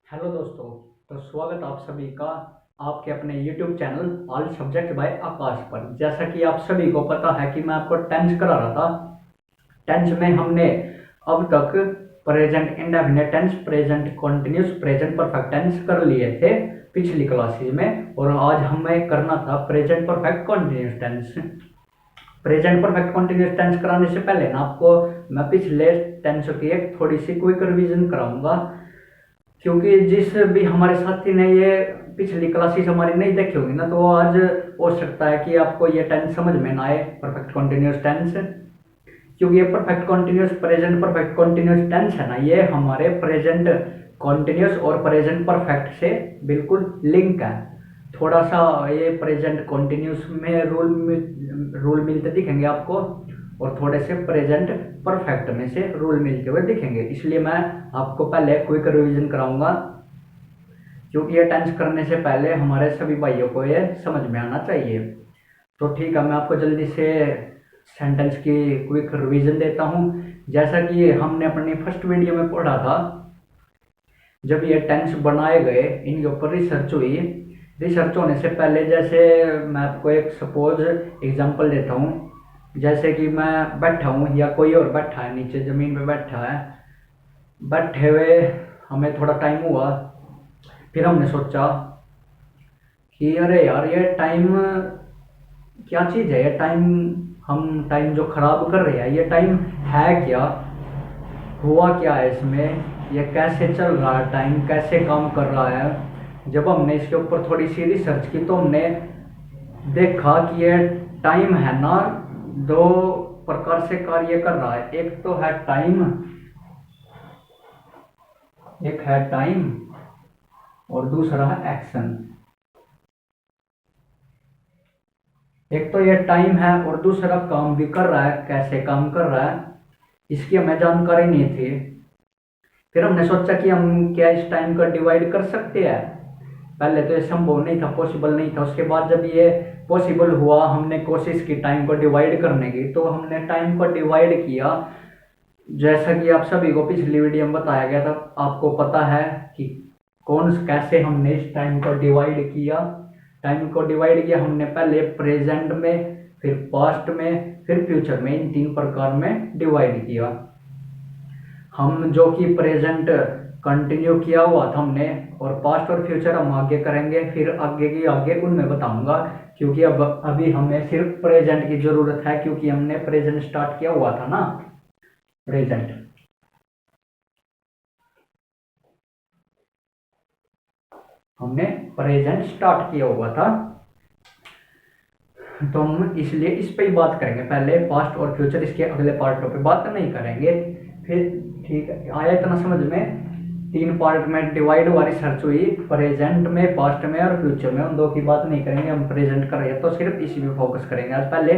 Hello दोस्तों। तो स्वागत आप सभी का आपके अपने YouTube channel all subject by Aakash पर। जैसा कि आप सभी को पता है कि मैं आपको टेंस करा रहा था। टेंस में हमने अब तक present indefinite tense, present continuous, present perfect tense कर लिए थे पिछली क्लासेस में, और आज हमें करना था present perfect continuous tense. Present perfect continuous tense कराने से पहले ना आपको मैं पिछले टेंस की एक थोड़ी सी क्विक रिवीजन कराऊंगा, क्योंकि जिस भी हमारे साथी ने ये पिछली क्लासेस हमारी नहीं देखी होगी ना, तो आज हो सकता है कि आपको ये टेंस समझ में ना आए, परफेक्ट कंटिन्यूस टेंस। क्योंकि ये perfect continuous, present perfect continuous tense है ना, ये हमारे प्रेजेंट कंटिन्यूस और प्रेजेंट परफेक्ट से बिल्कुल लिंक है। थोड़ा सा ये प्रेजेंट कंटिन्यूस में रूल मिलते दिखेंगे आपको, और थोड़े से प्रेजेंट परफेक्ट में से रूल मिलते हुए दिखेंगे। इसलिए मैं आपको पहले क्विक रिवीजन कराऊंगा, क्योंकि ये टेंस करने से पहले हमारे सभी भाइयों को ये समझ में आना चाहिए। तो ठीक है, मैं आपको जल्दी से सेंटेंस की क्विक रिवीजन देता हूँ। जैसा कि हमने अपनी फर्स्ट वीडियो में पढ़ा था, जब ये टेंस बनाए गए इनके ऊपर रिसर्च हुई। रिसर्च होने से पहले, जैसे मैं आपको एक सपोज एग्जांपल देता हूँ। जैसे कि मैं बैठा हूँ या कोई और बैठा है, नीचे ज़मीन पे बैठा है, बैठे हुए हमें थोड़ा टाइम हुआ, फिर हमने सोचा कि अरे यार, ये टाइम क्या चीज़ है, ये टाइम, हम टाइम जो खराब कर रहे हैं, ये टाइम है क्या, हुआ क्या है इसमें, ये कैसे चल रहा है, टाइम कैसे काम कर रहा है। जब हमने इसके ऊपर थोड़ी सी रिसर्च की तो हमने देखा कि ये टाइम है ना, दो प्रकार से कार्य कर रहा है। एक तो है टाइम, एक है टाइम और दूसरा है एक्शन। एक तो ये टाइम है और दूसरा काम भी कर रहा है। कैसे काम कर रहा है इसकी हमें जानकारी नहीं थी। फिर हमने सोचा कि हम क्या इस टाइम का डिवाइड कर सकते हैं। पहले तो ये संभव नहीं था, पॉसिबल नहीं था। उसके बाद जब ये पॉसिबल हुआ, हमने कोशिश की टाइम को डिवाइड करने की, तो हमने टाइम को डिवाइड किया। जैसा कि आप सभी को पिछली वीडियो में बताया गया था, आपको पता है कि कैसे हमने इस टाइम को डिवाइड किया। टाइम को डिवाइड किया हमने पहले प्रेजेंट में, फिर पास्ट में, फिर फ्यूचर में, इन तीन प्रकार में डिवाइड किया। हम जो कि प्रेजेंट कंटिन्यू किया हुआ था हमने, और पास्ट और फ्यूचर हम आगे करेंगे, फिर आगे की आगे उनमें बताऊंगा। क्योंकि अब अभी हमें सिर्फ प्रेजेंट की जरूरत है, क्योंकि हमने प्रेजेंट स्टार्ट किया हुआ था ना। प्रेजेंट हमने प्रेजेंट स्टार्ट किया हुआ था, तो हम इसलिए इस पे ही बात करेंगे। पहले पास्ट और फ्यूचर, इसके अगले पार्टों पे बात नहीं करेंगे। फिर ठीक है, आया इतना समझ में? तीन पार्ट में डिवाइड हुआ, रिसर्च हुई, प्रेजेंट में, पास्ट में और फ्यूचर में। उन दो की बात नहीं करेंगे, हम प्रेजेंट कर रहे हैं तो सिर्फ इसी पे फोकस करेंगे आज पहले।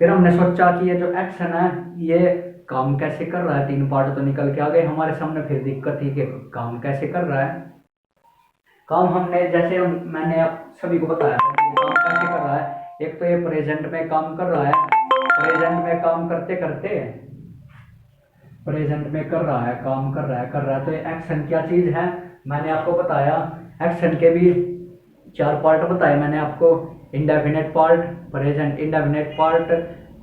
फिर हमने सोचा कि ये जो एक्शन है ये काम कैसे कर रहा है। तीन पार्ट तो निकल के आ गए हमारे सामने। फिर दिक्कत थी कि काम कैसे कर रहा है। काम हमने, जैसे मैंने आप सभी को बताया था कि काम कैसे कर रहा है। एक तो ये प्रेजेंट में काम कर रहा है, प्रेजेंट में काम करते करते, प्रेजेंट में कर रहा है, काम कर रहा है। तो ये एक्शन क्या चीज है मैंने आपको बताया। एक्शन के भी चार पार्ट बताए मैंने आपको। Indefinite part, present indefinite part,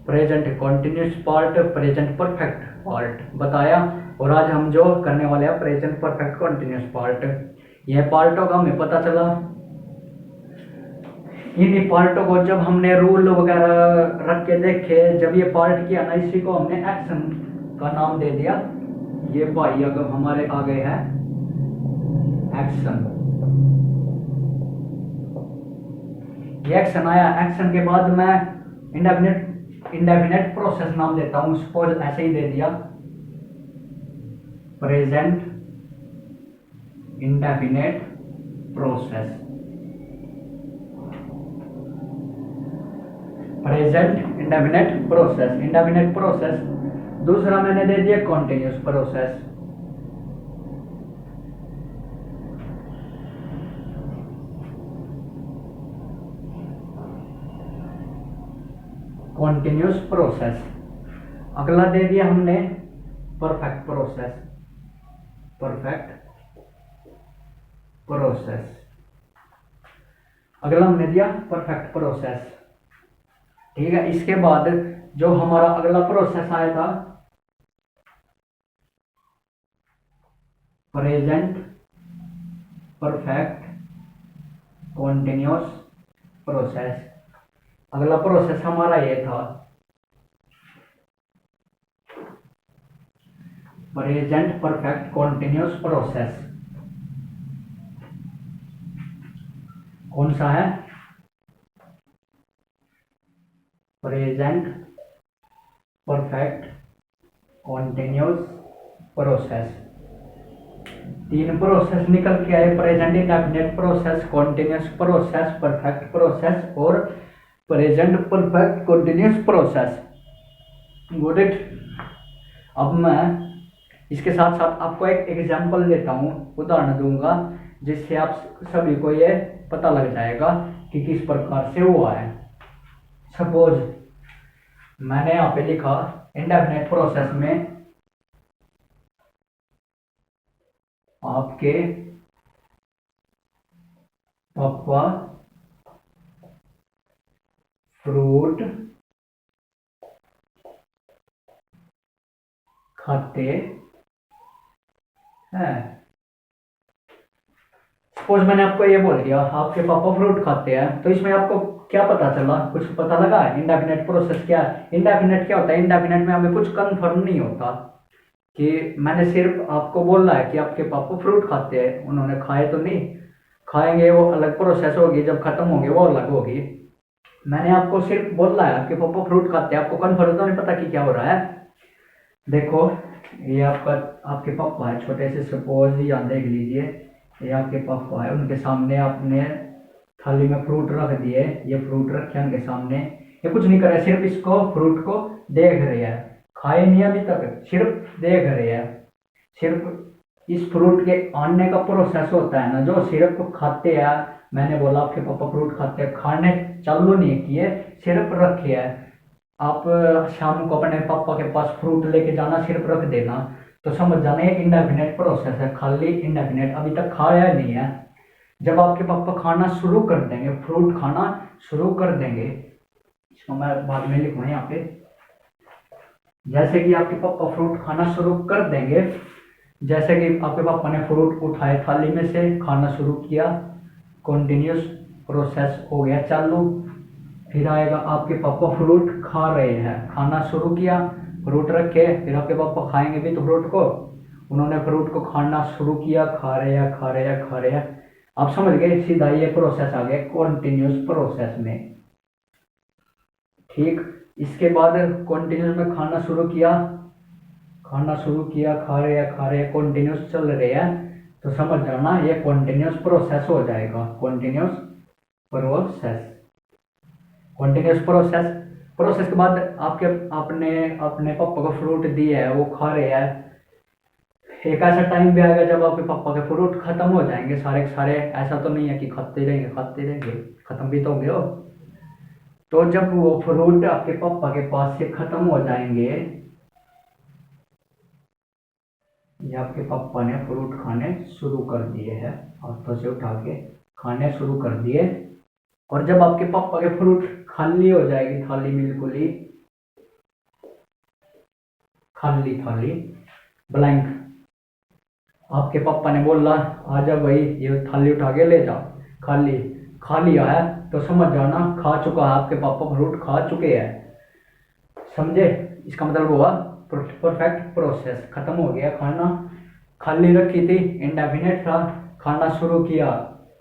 present continuous part, present perfect part बताया। और आज हम जो करने वाले हैं प्रेजेंट परफेक्ट कंटिन्यूस पार्ट। यह पार्टों का हमें पता चला। इन्हीं पार्टों को जब हमने रूल वगैरह रख के देखे, जब ये पार्ट किया ना, इसी को हमने एक्शन का नाम दे दिया। ये भाई अगर हमारे आ गए हैं एक्शन, ये एक्शन आया। एक्शन के बाद मैं इंडेफिनेट प्रोसेस नाम देता हूँ। सपोज ऐसे ही दे दिया, present indefinite process, present indefinite process, indefinite process. दूसरा मैंने दे दिया कॉन्टिन्यूस प्रोसेस, कॉन्टिन्यूस प्रोसेस। अगला दे दिया हमने परफेक्ट प्रोसेस, परफेक्ट प्रोसेस। अगला हमने दिया परफेक्ट प्रोसेस। ठीक है, इसके बाद जो हमारा अगला प्रोसेस आया था प्रेजेंट परफेक्ट कॉन्टिन्यूअस प्रोसेस। अगला प्रोसेस हमारा ये था प्रेजेंट परफेक्ट कॉन्टिन्यूअस प्रोसेस। कौन सा है? Present perfect continuous process. तीन प्रोसेस निकल के आए, present indefinite process, continuous process, perfect process और present perfect continuous process. Got it. अब मैं इसके साथ साथ आपको एक एग्जांपल देता हूँ, उदाहरण दूंगा, जिससे आप सभी को ये पता लग जाएगा कि किस प्रकार से हुआ है। सपोज मैंने यहाँ पे लिखा इंडेफिनिट प्रोसेस में आपके पापा फ्रूट खाते हैं। सपोज मैंने आपको ये बोल दिया आपके पापा फ्रूट खाते हैं, तो इसमें आपको क्या पता चला? कुछ पता लगा? इंडेफिनिट प्रोसेस क्या है? इंडेफिनिट क्या होता है? इंडेफिनिट में हमें कुछ कंफर्म नहीं होता कि मैंने सिर्फ आपको बोला है कि आपके पापा फ्रूट खाते हैं, उन्होंने खाए तो नहीं, खाएंगे वो अलग प्रोसेस होगी, जब खत्म होंगे वो अलग होगी। मैंने आपको सिर्फ बोला है आपके पापा फ्रूट खाते हैं, आपको कंफर्म तो नहीं पता कि क्या हो रहा है। देखो ये आपके पापा है, छोटे से सपोज यहाँ देख लीजिए, ये आपके पापा है, उनके सामने आपने थाली में फ्रूट रख दिए, ये फ्रूट रखे उनके सामने, ये कुछ नहीं कर रहे, सिर्फ इसको फ्रूट को देख रहे हैं, खाए नहीं अभी तक, सिर्फ देख रहे हैं। सिर्फ इस फ्रूट के आने का प्रोसेस होता है ना, जो सिर्फ खाते हैं। मैंने बोला आपके पापा फ्रूट खाते हैं, खाने चालू नहीं किए, सिर्फ रखे हैं। आप शाम को अपने पापा के पास फ्रूट लेके जाना, सिर्फ रख देना, तो समझ जाना ये इंडेफिनिट प्रोसेस है, खाली इंडेफिनिट, अभी तक खाया नहीं है। जब आपके पापा खाना शुरू कर देंगे, फ्रूट खाना शुरू कर देंगे, इसको मैं बाद में लिखूंगा यहाँ पे, जैसे कि आपके पापा फ्रूट खाना शुरू कर देंगे, जैसे कि आपके पापा ने फ्रूट उठाए थाली में से, खाना शुरू किया, कॉन्टिन्यूस प्रोसेस हो गया चालू। फिर आएगा आपके पापा फ्रूट खा रहे हैं, खाना शुरू किया, फ्रूट रखे, फिर आपके पापा खाएंगे भी तो फ्रूट को, उन्होंने फ्रूट को खाना शुरू किया, खा रहे हैं खा रहे हैं खा रहे हैं। आप समझ गए, सीधा ये प्रोसेस आ गया कॉन्टिन्यूस प्रोसेस में। ठीक, इसके बाद कॉन्टिन्यूस में खाना शुरू किया, खा रहे हैं, कॉन्टिन्यूस चल रहे हैं, तो समझ जाना ये कॉन्टिन्यूस प्रोसेस हो जाएगा। कॉन्टिन्यूस प्रोसेस के बाद आपने अपने पापा को फ्रूट दिए है, वो खा रहे हैं। एक ऐसा टाइम भी आएगा जब आपके पापा के फ्रूट खत्म हो जाएंगे सारे के सारे, ऐसा तो नहीं है कि खाते रहेंगे, खत्म भी तो होंगे वो। तो जब वो फ्रूट आपके पापा के पास से खत्म हो जाएंगे, ये आपके पापा ने फ्रूट खाने शुरू कर दिए हैं, हाथों से उठा के खाने शुरू कर दिए, और जब आपके पापा के फ्रूट खाली हो जाएगी थाली, बिल्कुल ही खाली थाली ब्लैंक, आपके पापा ने बोला आ जा भाई ये थाली उठा के ले जा, खाली खा लिया है, तो समझ जाना खा चुका है, आपके पापा फ्रूट खा चुके हैं। समझे? इसका मतलब हुआ परफेक्ट प्रोसेस, खत्म हो गया खाना, खाली रखी थी, इंडेफिनिट था, खाना शुरू किया,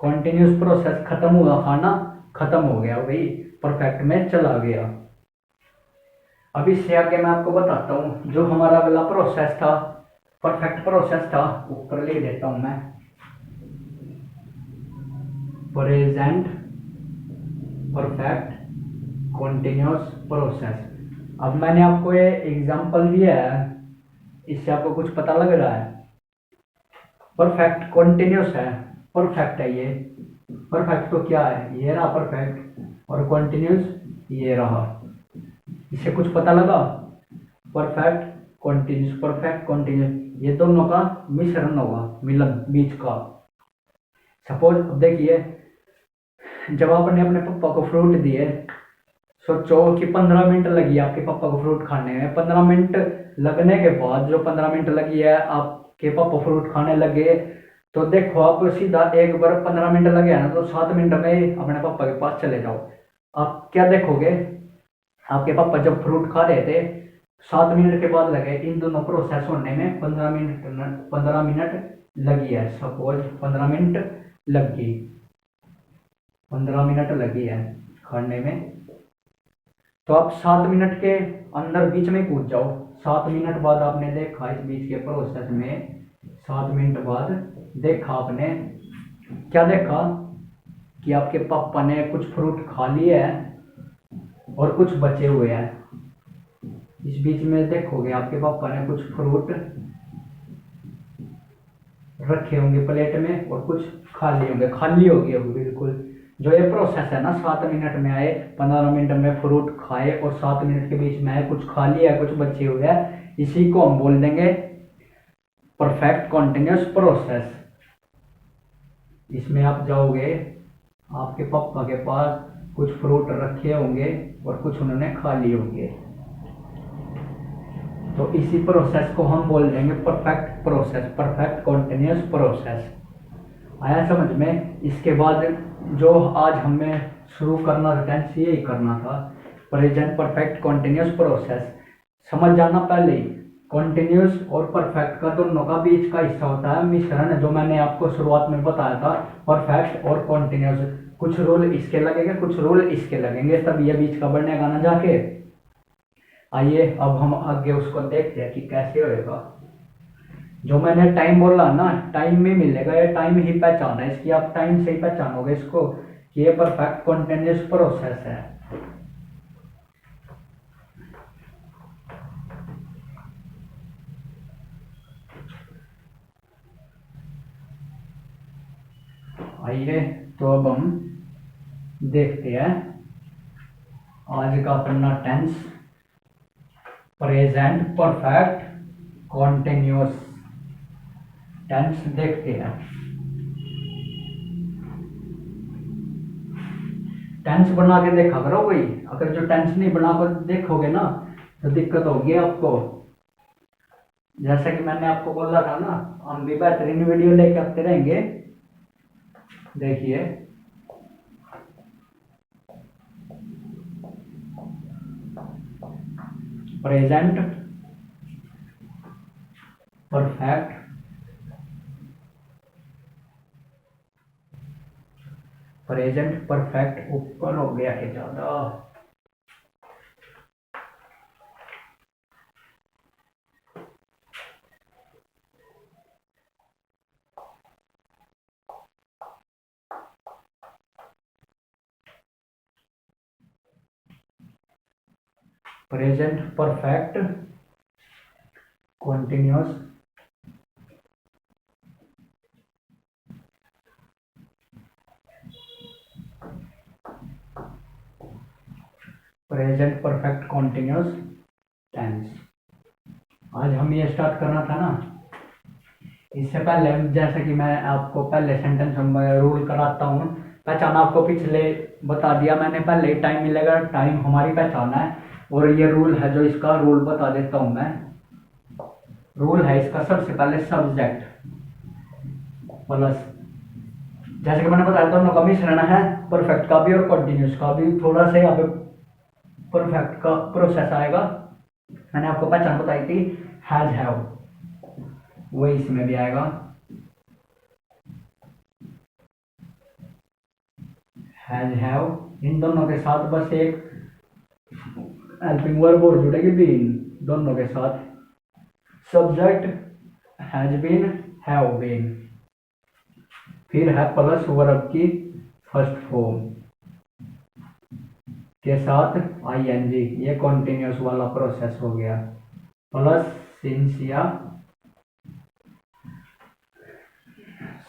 कॉन्टिन्यूस प्रोसेस, खत्म हुआ, खाना खत्म हो गया, वही परफेक्ट में चला गया। अब इससे आगे मैं आपको बताता हूँ जो हमारा अगला प्रोसेस था, परफेक्ट प्रोसेस था, ऊपर लिख देता हूँ मैं, प्रेजेंट परफेक्ट कॉन्टिन्यूअस प्रोसेस। अब मैंने आपको ये एग्जांपल दिया है, इससे आपको कुछ पता लग रहा है? परफेक्ट कॉन्टिन्यूअस है, परफेक्ट है ये, परफेक्ट तो क्या है, ये रहा परफेक्ट, और कॉन्टिन्यूअस ये रहा, इससे कुछ पता लगा? परफेक्ट कॉन्टिन्यूअस, ये दोनों का मिश्रण होगा, मिलन बीच का। सपोज अब देखिए, जब आपने अपने पापा को फ्रूट दिए, सोचो कि 15 मिनट लगी आपके पापा को फ्रूट खाने में। 15 मिनट लगने के बाद, जो 15 मिनट लगी है आपके पापा फ्रूट खाने लगे, तो देखो आप सीधा एक बार 15 मिनट लगे हैं ना, तो 7 मिनट में अपने पापा के पास चले जाओ। आप क्या देखोगे, आपके पापा जब फ्रूट खा रहे थे 7 मिनट के बाद लगे, इन दोनों प्रोसेस होने में 15 मिनट लगी है। सपोज 15 मिनट लगी, 15 मिनट लगी है खाने में, तो आप 7 मिनट के अंदर बीच में कूद जाओ। 7 मिनट बाद आपने देखा इस बीच के प्रोसेस में, 7 मिनट बाद देखा आपने, क्या देखा कि आपके पापा ने कुछ फ्रूट खा लिए हैं और कुछ बचे हुए हैं। इस बीच में देखोगे आपके पापा ने कुछ फ्रूट रखे होंगे प्लेट में और कुछ खाली होंगे, खाली हो गए बिल्कुल। जो ये प्रोसेस है ना, 7 मिनट में आए, 15 मिनट में फ्रूट खाए और 7 मिनट के बीच में आए, कुछ खाली है कुछ बचे हुए हैं, इसी को हम बोल देंगे परफेक्ट कॉन्टिन्यूस प्रोसेस। इसमें आप जाओगे, आपके पापा के पास कुछ फ्रूट रखे होंगे और कुछ उन्होंने खा लिए होंगे, तो इसी प्रोसेस को हम बोल देंगे perfect process, perfect continuous process. आया समझ में? इसके बाद जो आज हमें शुरू करना था टेंस, यही करना था, प्रेजेंट परफेक्ट कॉन्टिन्यूस प्रोसेस। समझ जाना पहले ही, कॉन्टिन्यूस और परफेक्ट का दोनों का बीच का हिस्सा होता है मिश्रण, जो मैंने आपको शुरुआत में बताया था, परफेक्ट और कॉन्टिन्यूस। कुछ रूल इसके लगेंगे, कुछ रूल इसके लगेंगे, तब ये बीच का बनेगा ना जाके। आइए अब हम आगे उसको देखते हैं कि कैसे होएगा। जो मैंने टाइम बोला ना, टाइम में मिलेगा, ये टाइम ही पहचान है इसकी, आप टाइम से ही पहचानोगे इसको कि ये परफेक्ट कॉन्टिन्यूस प्रोसेस है। आइए तो अब हम देखते हैं आज का अपना tense, present perfect continuous tense देखते हैं। टेंस बना के देखा करो भाई, अगर जो टेंस नहीं बना कर देखोगे ना तो दिक्कत होगी आपको। जैसा कि मैंने आपको बोला था ना, हम भी बेहतरीन वीडियो लेके आते रहेंगे। देखिए प्रेजेंट परफेक्ट प्रेजेंट परफेक्ट ऊपर हो गया है ज्यादा, present perfect continuous present perfect continuous tense. आज हम ये स्टार्ट करना था ना, इससे पहले जैसे कि मैं आपको पहले सेंटेंस में रूल कराता हूँ, पहचान आपको पिछले बता दिया मैंने, पहले टाइम मिलेगा, टाइम हमारी पहचान है, और ये रूल है जो इसका रूल बता देता हूँ मैं। रूल है इसका, सबसे पहले सब्जेक्ट प्लस, जैसे कि मैंने बताया दोनों का मिश्रण है, परफेक्ट का भी और कॉन्टिन्यूस का भी। थोड़ा सा यहाँ पे परफेक्ट का प्रोसेस आएगा, मैंने आपको पहचान बताई थी, हैज हैव, वही इसमें भी आएगा। हैज हैव, इन दोनों के साथ बस एक हेल्पिंग वर्ब और जुड़ेगी, बीन, दोनों के साथ। Subject has been, have been, फिर है प्लस वर्ब की फर्स्ट फॉर्म के साथ आईएनजी, ये कॉन्टिन्यूस वाला प्रोसेस हो गया। प्लस सिंस, या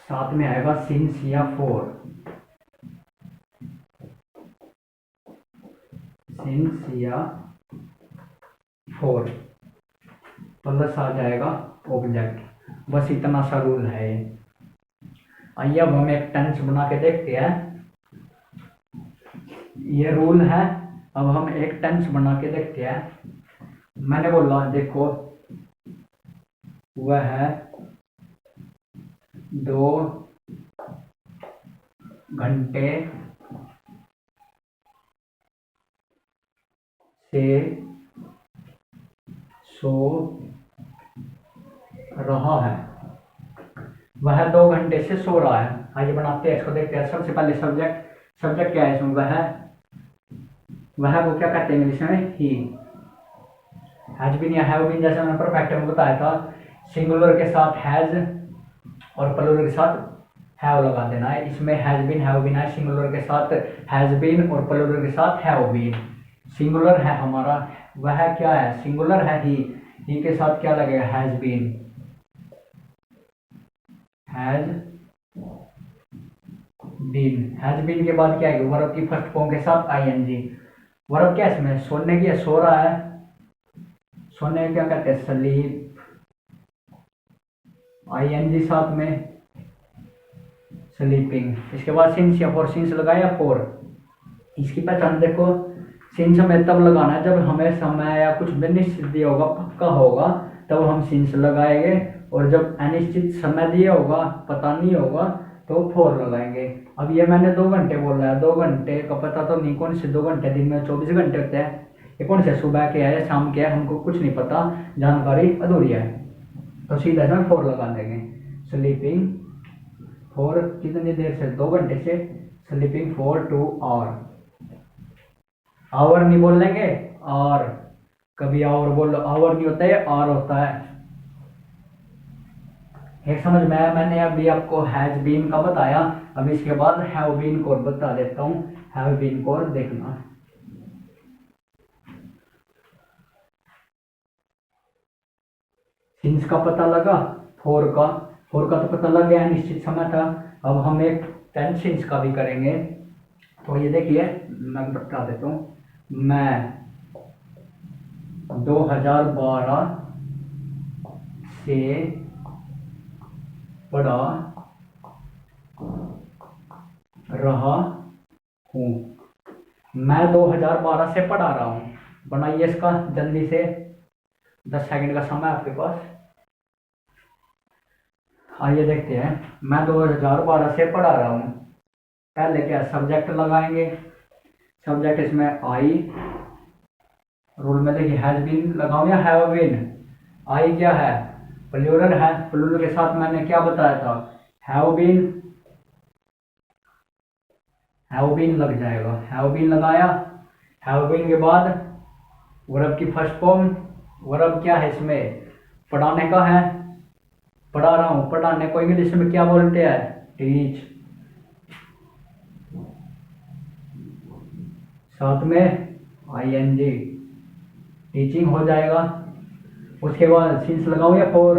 साथ में आएगा सिंस या फॉर, सिंस या फॉर, प्लस आ जाएगा ऑब्जेक्ट। बस इतना सा रूल है। आइए अब हम एक टेंस बना के देखते हैं। ये रूल है, अब हम एक टेंस बना के देखते हैं। मैंने बोला देखो, वह 2 घंटे से सो रहा है। वह 2 घंटे से सो रहा है। आइए बनाते हैं इसको, देखते हैं। सबसे पहले सब्जेक्ट क्या है इसमें? वह को क्या कहते हैं इंग्लिश में? ही। हैज बीन या हैव बीन, जैसे मैंने परफेक्ट में बताया था, सिंगुलर के साथ हैज और प्लूरल के साथ हैव लगा देना है। इसमें हैज बीन हैव बीन है, सिंगुलर के साथ हैज बीन और प्लूरल के साथ हैव बीन। सिंगुलर है हमारा, वह क्या है? सिंगुलर है ही के साथ क्या लगेगा? Has been. हैज बीन के बाद क्या है? वर्ब की फर्स्ट फॉर्म के साथ आईएनजी। वर्ब क्या है इसमें? सोने की है, सो रहा है। सोने क्या कहते हैं? स्लीप। आईएनजी साथ में स्लीपिंग। इसके बाद सिंस या फॉर, सिंस लगाया फॉर। इसकी पहचान देखो, सिंस हमें तब लगाना है जब हमें समय या कुछ भी निश्चित दिया होगा, पक्का होगा, तब हम सिंस लगाएंगे। और जब अनिश्चित समय दिया होगा, पता नहीं होगा, तो फॉर लगाएंगे। अब ये मैंने 2 घंटे बोल रहा है, 2 घंटे का पता तो नहीं कौन से 2 घंटे, दिन में 24 घंटे होते हैं। ये कौन से सुबह के है, शाम के है, हमको कुछ नहीं पता, जानकारी अधूरी है, तो सीधा इसमें फॉर लगा देंगे। स्लीपिंग फॉर कितनी देर से? 2 घंटे से। Sleeping for 2 our. आवर नहीं बोल लेंगे, और कभी आवर बोल लो, आवर नहीं होता है, आर होता है। एक समझ में आया? मैंने अभी आपको हैज बीन का बताया, अब इसके बाद हैव बीन को बता देता हूँ। हैव बीन को देखना। सिंस का पता लगा, फोर का तो पता लग गया, निश्चित समय था। अब हम एक टेंस सिंस का भी करेंगे। तो ये देखिए, मैं बता देता हूँ। मैं 2012 से पढ़ा रहा हूँ। मैं 2012 से पढ़ा रहा हूँ। बनाइए इसका जल्दी से, 10 सेकंड का समय आपके पास। आइए देखते हैं। मैं 2012 से पढ़ा रहा हूँ। पहले क्या सब्जेक्ट लगाएंगे। सब्जेक्ट इसमें आई। रूल में देखिए, हैज बीन लगाऊं या हैव बीन? आई क्या है? प्लूरल है। प्लूरल के साथ मैंने क्या बताया था? Have been. हैव बीन लग जाएगा। हैव बीन लगाया। हैव बीन के बाद वर्ब की फर्स्ट फॉर्म। वर्ब क्या है इसमें? पढ़ाने का है। पढ़ा रहा हूँ। पढ़ाने को इंग्लिश में क्या बोलते हैं? टीच। साथ में आईएनजी, टीचिंग हो जाएगा। उसके बाद सिंस लगाऊं या फॉर?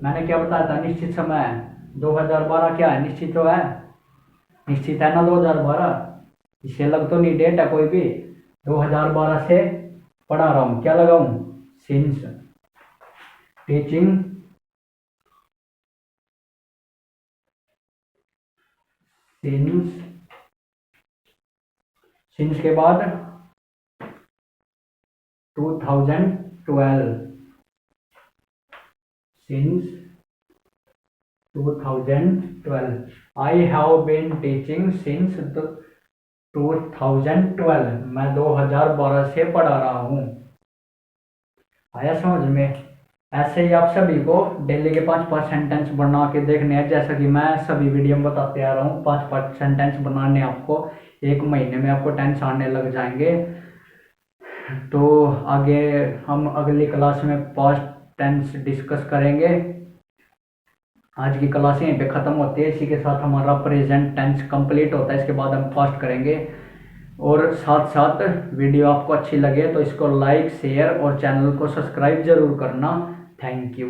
मैंने क्या बताया था? निश्चित समय। 2012 क्या है? निश्चित तो है, निश्चित है ना 2012। इससे लग तो नहीं डेट है कोई भी। 2012 से पढ़ा रहा हूँ, क्या लगाऊं? सिंस। टीचिंग सिंस के बाद 2012। Since 2012। I have been teaching since 2012। मैं 2012 से पढ़ा रहा हूँ। आया समझ में? ऐसे ही आप सभी को डेली के 5-5 सेंटेंस बना के देखने हैं, जैसा कि मैं सभी वीडियो में बताते आ रहा हूँ। 5-5 सेंटेंस बनाने आपको 1 महीने में आपको टेंस आने लग जाएंगे। तो आगे हम अगली क्लास में पास्ट टेंस डिस्कस करेंगे। आज की क्लास यहीं पे ख़त्म होती है। इसी के साथ हमारा प्रेजेंट टेंस कंप्लीट होता है। इसके बाद हम पास्ट करेंगे। और साथ साथ वीडियो आपको अच्छी लगे तो इसको लाइक, शेयर और चैनल को सब्सक्राइब जरूर करना। Thank you.